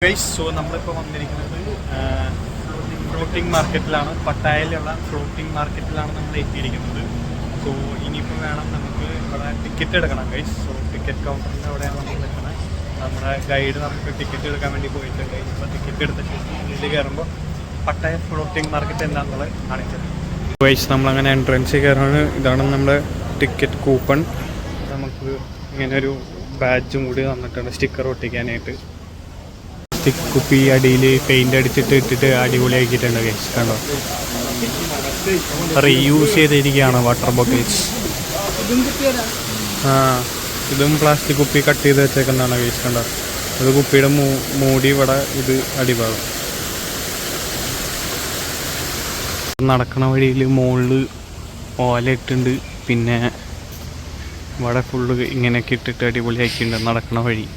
Guys, so നമ്മളിപ്പോൾ വന്നിരിക്കുന്നത് floating മാർക്കറ്റിലാണ്. പട്ടായയിലുള്ള floating മാർക്കറ്റിലാണ് നമ്മൾ എത്തിയിരിക്കുന്നത്. സോ ഇനിയിപ്പോൾ വേണം നമുക്ക് ഇവിടെ ടിക്കറ്റ് എടുക്കണം ഗൈസ്. സോ ടിക്കറ്റ് കൗണ്ടറിൻ്റെ അവിടെയാണ് നമ്മൾ നിൽക്കുന്നത്. നമ്മുടെ ഗൈഡ് നമുക്ക് ടിക്കറ്റ് എടുക്കാൻ വേണ്ടി പോയിട്ടുണ്ട്. ഇപ്പോൾ ടിക്കറ്റ് എടുത്ത ശേഷം ഇതിൽ കയറുമ്പോൾ പട്ടായ ഫ്ലോട്ടിംഗ് മാർക്കറ്റ് എന്താണെന്നുള്ളത് കാണിച്ചത്. ഗൈസ്, നമ്മളങ്ങനെ എൻട്രൻസിൽ കയറാണ്. ഇതാണ് നമ്മുടെ ടിക്കറ്റ് കൂപ്പൺ. നമുക്ക് ഇങ്ങനെ ഒരു ബാഡ്ജും കൂടി തന്നിട്ടുണ്ട് സ്റ്റിക്കർ ഒട്ടിക്കാനായിട്ട്. കുപ്പി അടിയിൽ പെയിന്റ് അടിച്ചിട്ട് ഇട്ടിട്ട് അടിപൊളിയാക്കിയിട്ടുണ്ട് ഗൈസ്. കണ്ടോ, റീയൂസ് ചെയ്തിരിക്കുകയാണ് വാട്ടർ ബോട്ടിൽസ്. ഇതും പ്ലാസ്റ്റിക് കുപ്പി കട്ട് ചെയ്ത് വെച്ചേക്കുന്നതാണ് ഗൈസ്. കണ്ടോ, ഇത് കുപ്പിയുടെ മൂടി ഇവിടെ, ഇത് അടിഭാഗം. നടക്കണ വഴിയിൽ മുകളിൽ ഓല ഇട്ടുണ്ട്. പിന്നെ ഇവിടെ ഫുള്ള് ഇങ്ങനെയൊക്കെ ഇട്ടിട്ട് അടിപൊളിയാക്കിയിട്ടുണ്ട് നടക്കണ വഴി.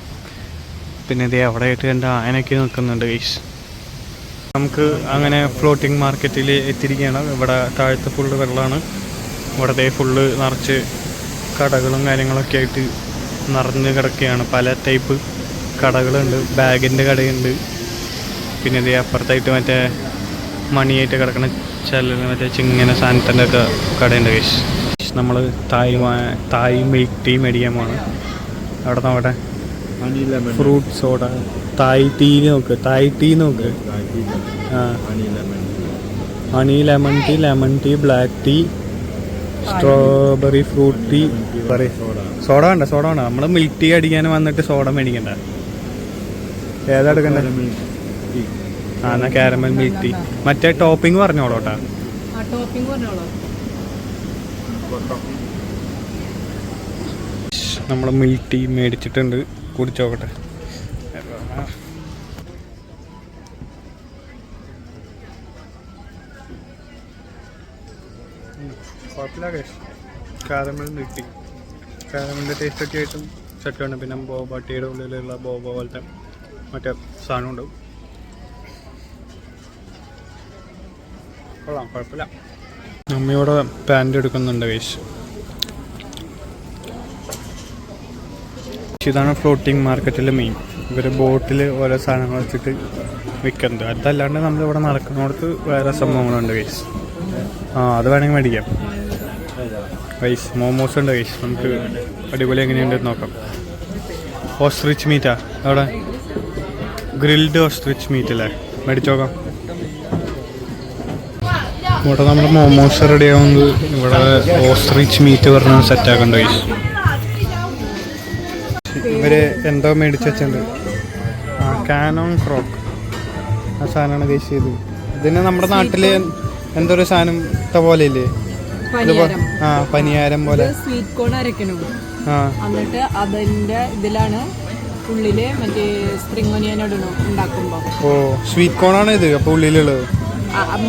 പിന്നെ ഇതേ അവിടെ ആയിട്ട് എൻ്റെ ആനയൊക്കെ നിൽക്കുന്നുണ്ട് ഗൈസ്. നമുക്ക് അങ്ങനെ ഫ്ലോട്ടിംഗ് മാർക്കറ്റിൽ എത്തിയിരിക്കുകയാണ്. ഇവിടെ താഴത്തെ ഫുള്ള് വെള്ളമാണ്. ഇവിടത്തെ ഫുള്ള് നിറച്ച് കടകളും കാര്യങ്ങളൊക്കെ ആയിട്ട് നിറഞ്ഞ് കിടക്കുകയാണ്. പല ടൈപ്പ് കടകളുണ്ട്. ബാഗിൻ്റെ കടയുണ്ട്. പിന്നെ ഇതേ അപ്പുറത്തായിട്ട് മറ്റേ മണിയായിട്ട് കിടക്കുന്ന മറ്റേ ചിങ്ങനെ സാധനത്തിൻ്റെ ഒക്കെ കടയുണ്ട് ഗൈസ്. നമ്മൾ തായ് മിൽക്ക് ടീ മേടിക്കാൻ പോകണം. അവിടെ ഫ്രൂട്ട് സോഡ, തായ് ടീ നോക്ക്, തായ് ടീ നോക്ക്. Honey lemon tea, black tea, strawberry fruit tea. Soda വേണ്ട, സോഡ വേണ്ട. നമ്മൾ മിൽക്ക് ടീ അടിക്കാൻ വന്നിട്ട് സോഡ മേടിക്കണ്ട. ഏതാ എടുക്കണ്ടേ? എന്നാ കാരമൽ മിൽക്ക് ടീ. മറ്റേ ടോപ്പിംഗ് പറഞ്ഞോളൂട്ടാ. നമ്മൾ മിൽക്ക് ടീ മേടിച്ചിട്ടുണ്ട്. കുടിച്ചോക്കട്ടെ. കുഴപ്പമില്ല കേസ്. കാരമൽ മിൽക്ക് ടീ, കാരമലിൻ്റെ ടേസ്റ്റൊക്കെ ആയിട്ടും സെറ്റാണ്. പിന്നെ ബോബ ടീയുടെ ഉള്ളിലുള്ള ബോബ പോലത്തെ മറ്റേ സാധനം ഉണ്ടാവും. കൊള്ളാം, കുഴപ്പമില്ല. അമ്മയോടെ പാൻറ് എടുക്കുന്നുണ്ട് കേസ്. ഇതാണ് ഫ്ലോട്ടിംഗ് മാർക്കറ്റിലെ മെയിൻ. ഇവർ ബോട്ടിൽ ഓരോ സാധനങ്ങൾ വെച്ചിട്ട് വിൽക്കുന്നത്. അതല്ലാണ്ട് നമ്മളിവിടെ നടക്കുന്നിടത്ത് വേറെ സംഭവങ്ങളുണ്ട് ഗൈസ്. അത് വേണമെങ്കിൽ മേടിക്കാം ഗൈസ്. മോമോസ് ഉണ്ട് ഗൈസ്. നമുക്ക് അടിപൊളി എങ്ങനെയുണ്ടെന്ന് നോക്കാം. ഓസ്ട്രിച്ച് മീറ്റാ അവിടെ, ഗ്രിൽഡ് ഓസ്ട്രിച്ച് മീറ്റ് അല്ലേ, മേടിച്ചോക്കാം. ഇവിടെ നമ്മുടെ മോമോസ് റെഡി ആവുന്നത് ഇവിടെ ഓസ്ട്രിച്ച് മീറ്റ് പറഞ്ഞാൽ സെറ്റാക്കണ്ട ഗൈസ്. ഇവര് എന്തോ മേടിച്ച് വെച്ചിട്ടുണ്ട്. കാനോൺ ക്രോക്ക് ആ സാധനമാണ് ഗൈസ് ചെയ്ത്. ഇതിന് നമ്മുടെ നാട്ടില് എന്തോ ഒരു സാധനം ഇട്ട പോലെ ഇല്ലേ, പനിയാരം പോലെ. സ്വീറ്റ് കോൺ അരക്കണം. എന്നിട്ട് അതിന്റെ ഇതിലാണ് ഉള്ളില് മറ്റേ സ്പ്രിംഗ് ഒനിയൻ ഇടണം ഉണ്ടാക്കുമ്പോ. ഓ, സ്വീറ്റ് കോൺ ആണ് ഇത്. അപ്പൊ ഉള്ളിലുള്ളത്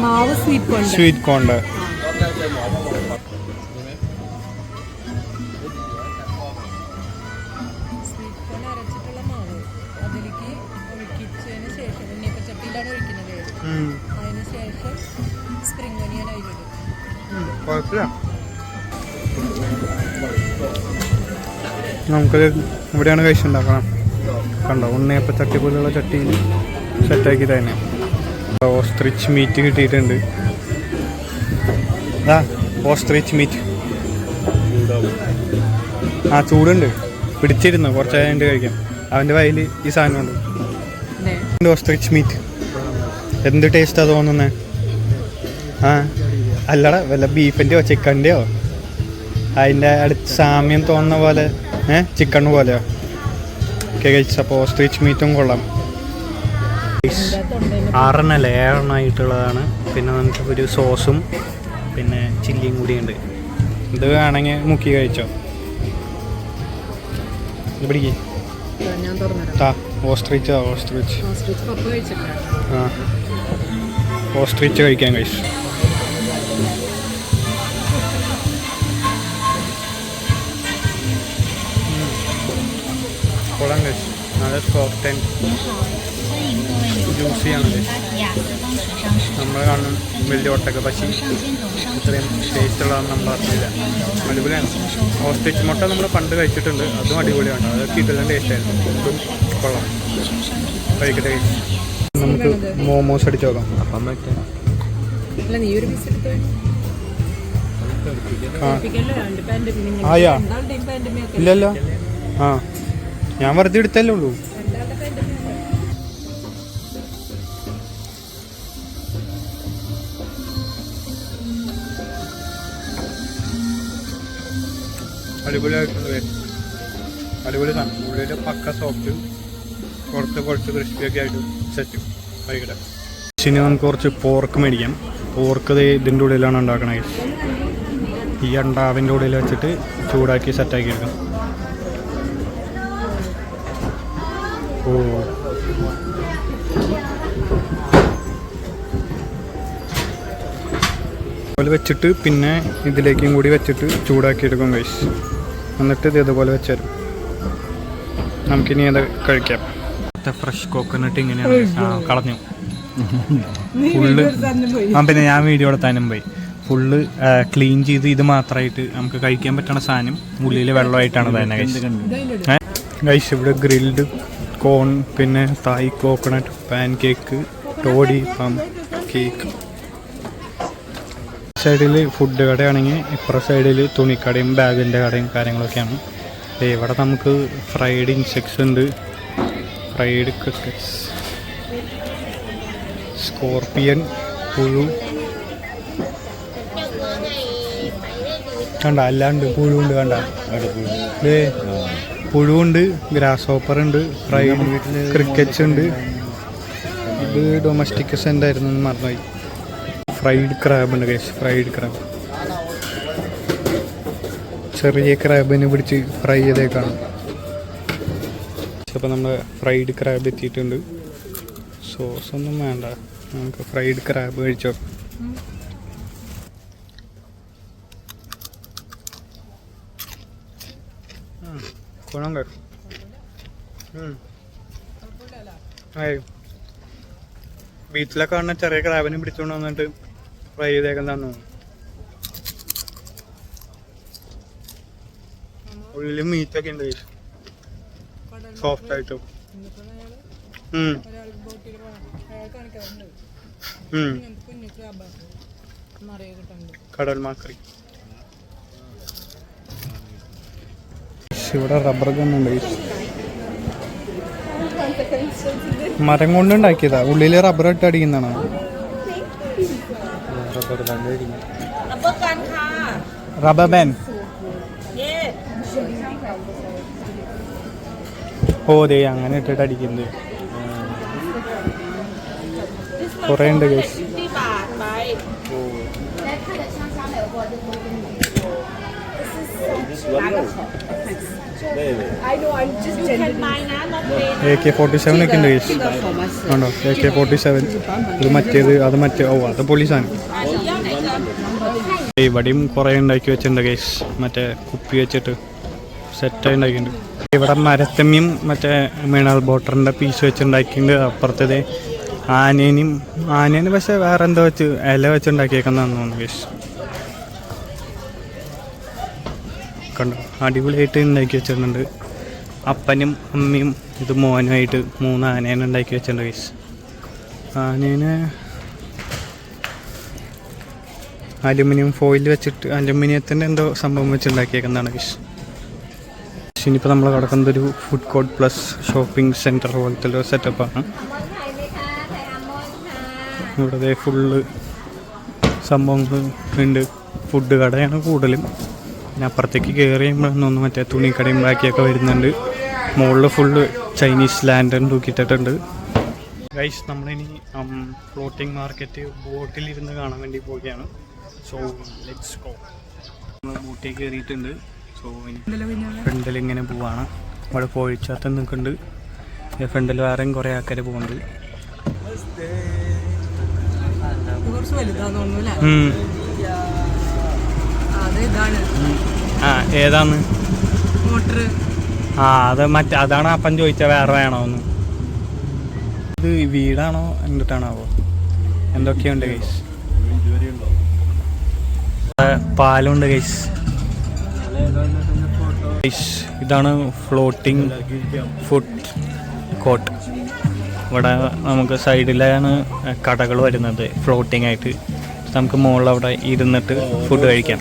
മാവ് സ്വീറ്റ് കോണിന്റെ. നമുക്കത് ഇവിടെയാണ് കഴിച്ച് ഉണ്ടാക്കണം. കണ്ടോ, ഉണ്ണിയപ്പ ചട്ടി പോലുള്ള ചട്ടിയിൽ സെറ്റാക്കി തന്നെ. ഓസ്ട്രിച്ച് മീറ്റ് കിട്ടിയിട്ടുണ്ട്. ഓസ്ട്രിച്ച് മീറ്റ് ചൂടുണ്ട്. പിടിച്ചിരുന്നു കുറച്ച് കഴിഞ്ഞിട്ട് കഴിക്കാം. അവൻ്റെ വയലിൽ ഈ സാധനമുണ്ട്, ഓസ്ട്രിച്ച് മീറ്റ്. എന്ത് ടേസ്റ്റാ തോന്നുന്നേ? അല്ലടാ, വല്ല ബീഫിൻ്റെയോ ചിക്കൻ്റെയോ അതിൻ്റെ അടുത്ത് സാമ്യം തോന്നുന്ന പോലെ, ചിക്കൺ പോലെയോ ഒക്കെ കഴിച്ചപ്പോൾ ഓസ്ട്രിച്ച് മീറ്റും കൊള്ളാം. 6 പിന്നെ നമുക്ക് ഒരു സോസും പിന്നെ ചില്ലിയും കൂടി ഉണ്ട്. ഇത് വേണമെങ്കിൽ മുക്കി കഴിച്ചോ. ഇത് പിടിക്കേ. ഓസ്ട്രിച്ച് ഓസ്ട്രിച്ച് കഴിക്കാൻ കഴിച്ചു. കൊള്ളാം കഴിച്ചു. നല്ല സോഫ്റ്റ് ആൻഡ് ജ്യൂസിയാണല്ലേ നമ്മൾ കാണും വലിയ ഒട്ടൊക്കെ പക്ഷേ ഇത്രയും ടേസ്റ്റുള്ളതെന്ന് നമ്മൾ അറിഞ്ഞില്ല. അടിപൊളിയാണ്. ഓസ്ട്രിച്ച് മുട്ട നമ്മൾ പണ്ട് കഴിച്ചിട്ടുണ്ട്, അതും അടിപൊളിയാണ്. അതൊക്കെ ഇതെല്ലാം ടേസ്റ്റായിരുന്നു. ഇതും കൊള്ളാം. കഴിക്കട്ടെ. നമുക്ക് മോമോസ് അടിച്ച് നോക്കാം. അപ്പം ആയാ ഇല്ലല്ലോ. ആ ഞാൻ വെറുതെ എടുത്തല്ലേ ഉള്ളൂ. അടിപൊളിയായിട്ടുള്ളത്, അടിപൊളി സാധനം. ഉള്ളിൽ പക്ക സോഫ്റ്റ്, പുറത്ത് കുറച്ച് ക്രിസ്പിയൊക്കെ ആയിട്ട് സെറ്റ്. കഴിക്കട്ടെ. ഇനി നമുക്ക് കുറച്ച് പോർക്ക് മേടിക്കാം. പോർക്ക് ഇതിൻ്റെ ഉള്ളിലാണ് ഉണ്ടാക്കണത്. ഈ അണ്ടാവിൻ്റെ ഉള്ളിൽ വെച്ചിട്ട് ചൂടാക്കി സെറ്റാക്കി എടുക്കാം. ഓ അതുപോലെ വെച്ചിട്ട് പിന്നെ ഇതിലേക്കും കൂടി വെച്ചിട്ട് ചൂടാക്കി എടുക്കും ഗൈസ്. എന്നിട്ട് ഇത് ഇതുപോലെ വെച്ചുതരും. നമുക്കിനി അത് കഴിക്കാം. ഫ്രഷ് കോക്കനട്ട് ഇങ്ങനെയാണ്. കളഞ്ഞു ഫുള്ള്. പിന്നെ ഞാൻ വീഡിയോ എടുത്താനും പോയി. ഫുള്ള് ക്ലീൻ ചെയ്ത് ഇത് മാത്രമായിട്ട് നമുക്ക് കഴിക്കാൻ പറ്റുന്ന സാധനം ഉള്ളിൽ വെള്ളമായിട്ടാണ് തന്നെ ഗൈസ്. ഇവിടെ ഗ്രിൽഡ് കോൺ, പിന്നെ Thai coconut, pancake, toddy palm cake. സൈഡിൽ ഫുഡ് കടയാണെങ്കിൽ ഇപ്പുറ സൈഡിൽ തുണിക്കടയും ബാഗിൻ്റെ കടയും കാര്യങ്ങളൊക്കെയാണ്. ഇവിടെ നമുക്ക് ഫ്രൈഡ് ഇൻസെക്ട്സ് ഉണ്ട്, ഫ്രൈഡ് ക്രിക്കറ്റ്സ്, സ്കോർപ്പിയൻ, പുഴു കണ്ട, അല്ലാണ്ട് പുഴുണ്ട് കണ്ട. പുഴുവുണ്ട്, ഗ്രാസ് ഹോപ്പർ ഉണ്ട്, ഫ്രൈഡ് ക്രിക്കറ്റ്സ് ഉണ്ട്. ഇത് ഡൊമസ്റ്റിക്കസ് എന്തായിരുന്നു മറന്നുപോയി. ഫ്രൈഡ് ക്രാബ് ഉണ്ട് ഗൈസ്. ഫ്രൈഡ് ക്രാബ് ചെറിയ ക്രാബിനെ പിടിച്ച് ഫ്രൈ ചെയ്തേക്കാണ്. അപ്പോൾ നമ്മൾ ഫ്രൈഡ് ക്രാബ് എത്തിയിട്ടുണ്ട്. സോസ് ഒന്നും വേണ്ട, നമുക്ക് ഫ്രൈഡ് ക്രാബ് കഴിച്ചോ. ബീച്ചിലൊക്കെ കാണുന്ന ചെറിയ ക്രാബിനെ പിടിച്ചോണ്ട് വന്നിട്ട് ഫ്രൈ ചെയ്തേക്കാൻ തന്നു. ഉള്ളിൽ മീറ്റൊക്കെ ഉണ്ട്, സോഫ്റ്റ് ആയിട്ടും. കടൽ മാക്രി. ഇവിടെ റബ്ബർ ഗണ്ണുണ്ട്, മരം കൊണ്ടുണ്ടാക്കിയതാ. ഉള്ളില് റബ്ബർ ഇട്ട് അടിക്കുന്നതാണ്. Rubber ban. ഓ ദേ അങ്ങനെ ഇട്ടിട്ട് അടിക്കുന്നത് കുറേ ഉണ്ട് ഗൈസ്. AK-47 ഒക്കെ ഉണ്ട് ഗൈസ്. ആണോ AK-47? ഇത് മറ്റേത്, അത് മറ്റേ. ഓ അത് പോലീസാണ്. ഇവിടെയും കുറേ ഉണ്ടാക്കി വെച്ചിട്ടുണ്ട് ഗൈസ്. മറ്റേ കുപ്പി വെച്ചിട്ട് സെറ്റായി ഉണ്ടാക്കിയിട്ടുണ്ട്. ഇവിടെ മരത്തമ്മിയും മറ്റേ മിനറൽ ബോട്ടറിൻ്റെ പീസ് വെച്ചുണ്ടാക്കിയിട്ടുണ്ട്. അപ്പുറത്തത് ആനേന് പക്ഷെ വേറെ എന്തോ വെച്ച് ഇല വെച്ചുണ്ടാക്കിയേക്കുന്നതാണെന്ന് തോന്നുന്നു ഗൈസ്. കണ്ടോ, അടിപൊളിയായിട്ട് ഉണ്ടാക്കി വെച്ചിട്ടുണ്ട്. അപ്പനും അമ്മയും ഇത് മോനുമായിട്ട് 3 ആനേനെ ഉണ്ടാക്കി വെച്ചിട്ടുണ്ട് ഗൈസ്. ആനേനെ അലുമിനിയം ഫോയിൽ വെച്ചിട്ട്, അലുമിനിയത്തിൻ്റെ എന്തോ സംഭവം വെച്ചുണ്ടാക്കിയേക്കുന്നതാണ് ഗൈസ്. ഇനിയിപ്പോൾ നമ്മൾ കിടക്കുന്നത് ഒരു food court plus shopping centre പോലത്തെ ഒരു സെറ്റപ്പാണ്. ഇവിടെ ഫുള്ള് സംഭവങ്ങൾ ഉണ്ട്. ഫുഡ് കടയാണ് കൂടുതലും. പിന്നെ അപ്പുറത്തേക്ക് കയറി കഴിയുമ്പോഴൊന്നും മറ്റേ തുണിക്കടയും ബാക്കിയൊക്കെ വരുന്നുണ്ട്. മുകളിൽ ഫുള്ള് ചൈനീസ് ലാൻഡൻ തൂക്കിയിട്ടിട്ടുണ്ട് ഗൈസ്. നമ്മളിനി ഫ്ലോട്ടിംഗ് മാർക്കറ്റ് ബോട്ടിലിരുന്ന് കാണാൻ വേണ്ടി പോവുകയാണ്. So let's go. നമ്മൾ ബോട്ടിൽ കയറിയിട്ടുണ്ട്. സോ ഫ്രണ്ടിൽ ഇങ്ങനെ പോവാണ്. ഇവിടെ കോഴിച്ചാത്തം നിൽക്കുന്നുണ്ട്. ഫ്രണ്ടിൽ വേറെയും കുറേ ആൾക്കാർ പോകുന്നുണ്ട്. ഏതാന്ന്? അത് അതാണ് അപ്പം ചോദിച്ചാൽ വേറെ വേണമെന്ന്. ഇത് വീടാണോ എന്നിട്ടാണാവോ എന്തൊക്കെയുണ്ട് ഗൈസ്. പാലമുണ്ട് ഗൈസ്. ഇതാണ് ഫ്ലോട്ടിംഗ് ഫുഡ് കോർട്ട്. ഇവിടെ നമുക്ക് സൈഡിലാണ് കടകൾ വരുന്നത് ഫ്ലോട്ടിംഗ് ആയിട്ട്. നമുക്ക് മുകളിൽ അവിടെ ഇരുന്നിട്ട് ഫുഡ് കഴിക്കാം.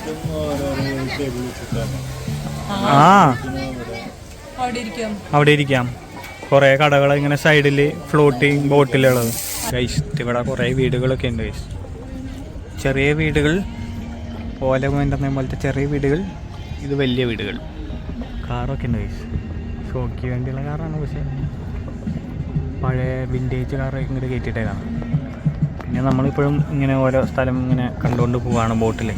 അവിടെ ഇരിക്കാം. കുറേ കടകൾ ഇങ്ങനെ സൈഡിൽ ഫ്ലോട്ടിംഗ് ബോട്ടിലുള്ളത് ഗൈസ്. ഇവിടെ കുറേ വീടുകളൊക്കെ ഉണ്ട് ഗൈസ്. ചെറിയ വീടുകൾ, ഓല വേണ്ടുന്ന പോലത്തെ ചെറിയ വീടുകൾ. ഇത് വലിയ വീടുകൾ. കാറൊക്കെ ഉണ്ട് ഗൈസ്. ഷോയ്ക്ക് വേണ്ടിയുള്ള കാറാണ്, പക്ഷേ പഴയ വിൻറ്റേജ് കാർ ഇങ്ങോട്ട് കയറ്റിയിട്ടേക്കാണ്. പിന്നെ നമ്മളിപ്പോഴും ഇങ്ങനെ ഓരോ സ്ഥലം ഇങ്ങനെ കണ്ടുകൊണ്ട് പോവാണ് ബോട്ടിൽ.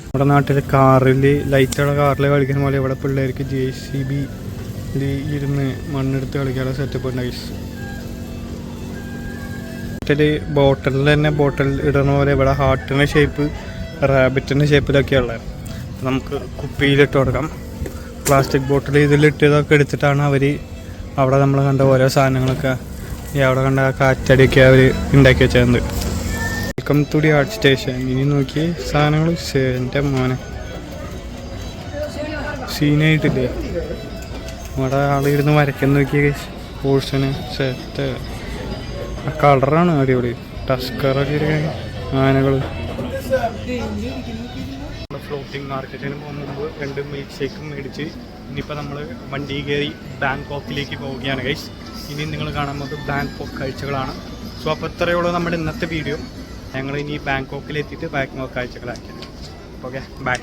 നമ്മുടെ നാട്ടിൽ കാറിൽ ലൈറ്റുള്ള കാറിൽ കളിക്കുന്ന പോലെ ഇവിടെ പിള്ളേർക്ക് JCB ഇരുന്ന് മണ്ണെടുത്ത് കളിക്കാനുള്ള സെറ്റപ്പ് ഉണ്ട് ഗൈസ്. ബോട്ടിൽ തന്നെ ബോട്ടിൽ ഇടുന്ന പോലെ ഇവിടെ ഹാർട്ടിൻ്റെ ഷേപ്പ്, റാബിറ്റിൻ്റെ ഷേപ്പിലൊക്കെയുള്ളത്. നമുക്ക് കുപ്പിയിലിട്ട് കൊടുക്കാം. പ്ലാസ്റ്റിക് ബോട്ടിൽ ഇതിലിട്ടതൊക്കെ എടുത്തിട്ടാണ് അവർ അവിടെ നമ്മൾ കണ്ട ഓരോ സാധനങ്ങളൊക്കെ അവിടെ കണ്ട കാറ്റടിയൊക്കെ അവർ ഉണ്ടാക്കി വെച്ചത്. Welcome to the art station. ഇനി നോക്കി സാധനങ്ങൾ. എൻ്റെ മോനെ സീനായിട്ടില്ലേ. അവിടെ ആളിരുന്ന് വരയ്ക്കാൻ നോക്കിയ പോർഷന് സെറ്റ്. ആ കളറാണ് അടിപൊളി. ടസ്കറൊക്കെ ഇരിക്കാൻ ആനകൾ. ഫ്ലോട്ടിംഗ് മാർക്കറ്റിന് പോകുന്ന മുമ്പ് 2 മിൽക്ക് ഷേക്കും മേടിച്ച് ഇനിയിപ്പോൾ നമ്മൾ വണ്ടി കയറി ബാങ്കോക്കിലേക്ക് പോവുകയാണ് ഗൈസ്. ഇനി നിങ്ങൾ കാണാൻ പോകുന്നത് ബാങ്കോക്ക് കാഴ്ചകളാണ്. സോ അപ്പോൾ ഇത്രയുള്ളൂ നമ്മുടെ ഇന്നത്തെ വീഡിയോ. ഞങ്ങൾ ഇനി ബാങ്കോക്കിലെത്തിയിട്ട് ബാങ്കോക്ക് കാഴ്ചകളാക്കിയത്. Okay, by.